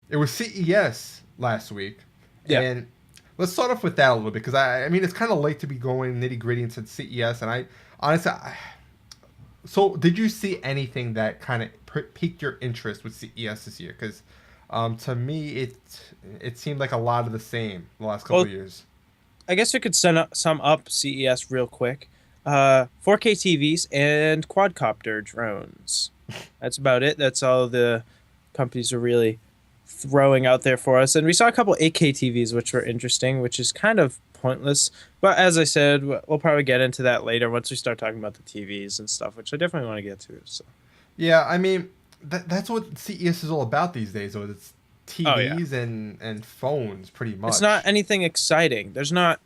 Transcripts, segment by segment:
it was CES last week, Yeah. and let's start off with that a little bit because I mean it's kind of late to be going nitty gritty into CES, and I honestly, so did you see anything that kind of piqued your interest with CES this year? Because to me, it seemed like a lot of the same the last couple Well, of years. I guess we could sum up CES real quick. 4K TVs and quadcopter drones. That's about it. That's all the companies are really throwing out there for us. And we saw a couple 8K TVs, which were interesting, which is kind of pointless. But as I said, we'll probably get into that later once we start talking about the TVs and stuff, which I definitely want to get to. So, Yeah, I mean that's what CES is all about these days. Though it's oh yeah, TVs and phones, pretty it's not much. anything exciting. There's not.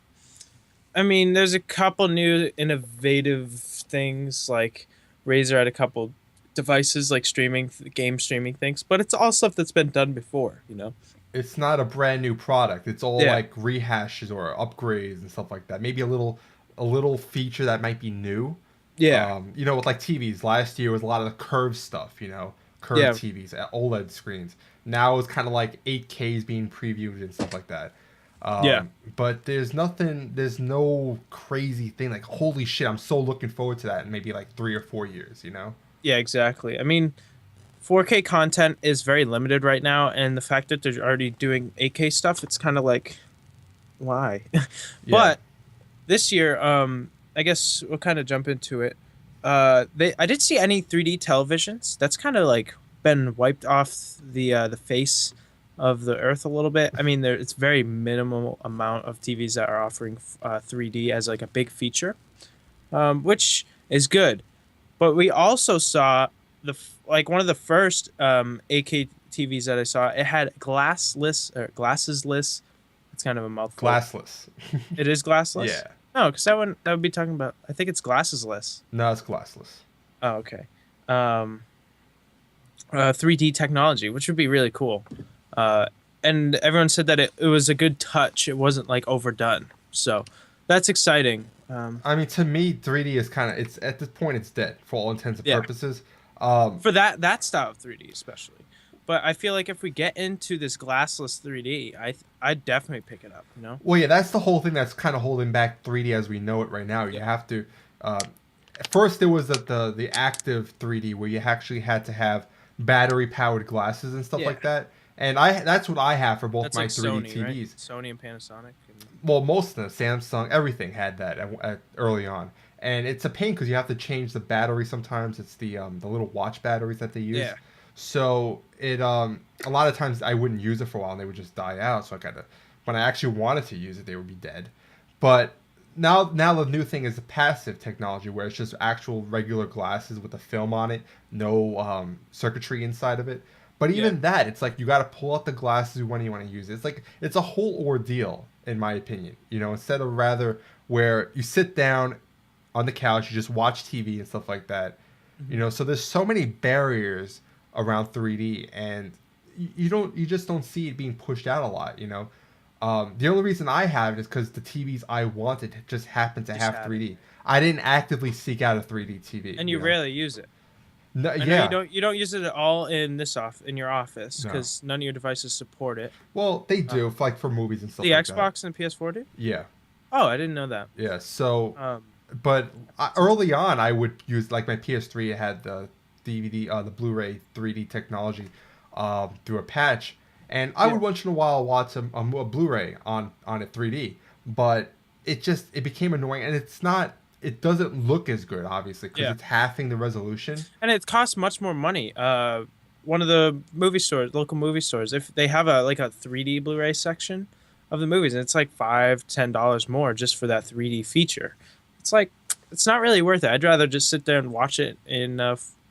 I mean, there's a couple new innovative things like Razer had a couple devices like streaming game streaming things, but it's all stuff that's been done before, you know. It's not a brand new product. It's all Yeah. like rehashes or upgrades and stuff like that. Maybe a little feature that might be new. Yeah. With like TVs last year was a lot of the curved stuff. Curved Yeah. TVs, OLED screens. Now it's kind of like 8Ks being previewed and stuff like that. Yeah. But there's nothing. There's no crazy thing like holy shit. I'm so looking forward to that in maybe like 3 or 4 years. Yeah, exactly. I mean, 4K content is very limited right now, and the fact that they're already doing 8K stuff, it's kind of like why? Yeah. But this year, I guess we'll kind of jump into it. They I didn't see any 3D televisions. That's kind of like been wiped off the face of the earth a little bit. I mean, it's very minimal amount of TVs that are offering 3D as like a big feature, which is good. But we also saw like one of the first 8K TVs that I saw. It had glassless or glassesless. It's kind of a mouthful. Glassless. It is glassless. Yeah. No, because that would be talking about. I think it's glassesless. No, it's glassless. Oh, okay. Um, 3D technology, which would be really cool. Uh, and everyone said that it was a good touch. It wasn't like overdone. So that's exciting. I mean, to me, 3D is kind of it's at this point it's dead for all intents and Yeah, purposes. for that style of 3D especially. But I feel like if we get into this glassless 3D, I'd definitely pick it up. You know? Well, yeah, that's the whole thing that's kind of holding back 3D as we know it right now. You Yeah. have to. Uh, First, there was the active 3D where you actually had to have battery powered glasses and stuff Yeah. like that. And that's what I have for both That's my like 3D Sony, right? TVs. Sony and Panasonic. And Well, most of them, Samsung, everything had that early on, and it's a pain because you have to change the battery sometimes. It's the little watch batteries that they use, yeah. so it a lot of times I wouldn't use it for a while and they would just die out. So I gotta when I actually wanted to use it, they would be dead. But now the new thing is the passive technology where it's just actual regular glasses with a film on it, no circuitry inside of it. But Yeah. even that, it's like you got to pull out the glasses when you want to use it. It's like it's a whole ordeal, in my opinion. Instead of rather where you sit down on the couch, you just watch TV and stuff like that. Mhm. So there's so many barriers around 3D, and you just don't see it being pushed out a lot. The only reason I have it is because the TVs I wanted just happened to Just have had it. 3D. I didn't actively seek out a 3D TV. And you rarely use it. No, I know you yeah, don't use it at all in your office no. because none of your devices support it. Well, they Uh, do, like for movies and stuff the like that. Xbox and PS4 do? Yeah, Oh, I didn't know that. yeah. So, Um, but that's early on, I would use like my PS3. It had the DVD, the Blu-ray 3D technology through a patch, and I yeah, would once in a while watch a Blu-ray on a 3D. But it became annoying, and it's not. It doesn't look as good, obviously, because yeah, it's halving the resolution. and it costs much more money. One of the movie stores, local movie stores, if they have a like a 3D Blu-ray section of the movies, and it's like $5-10 more just for that 3D feature. It's like it's not really worth it. I'd rather just sit there and watch it in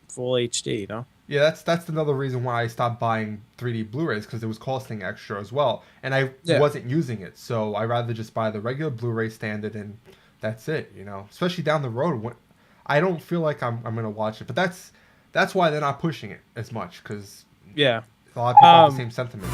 full HD. You know? Yeah, that's another reason why I stopped buying 3D Blu-rays because it was costing extra as well, and I Yeah. wasn't using it. So I rather just buy the regular Blu-ray standard, and that's it. Especially down the road when I don't feel like I'm gonna watch it. But that's why they're not pushing it as much because Yeah. a lot of people have the Um, same sentiment.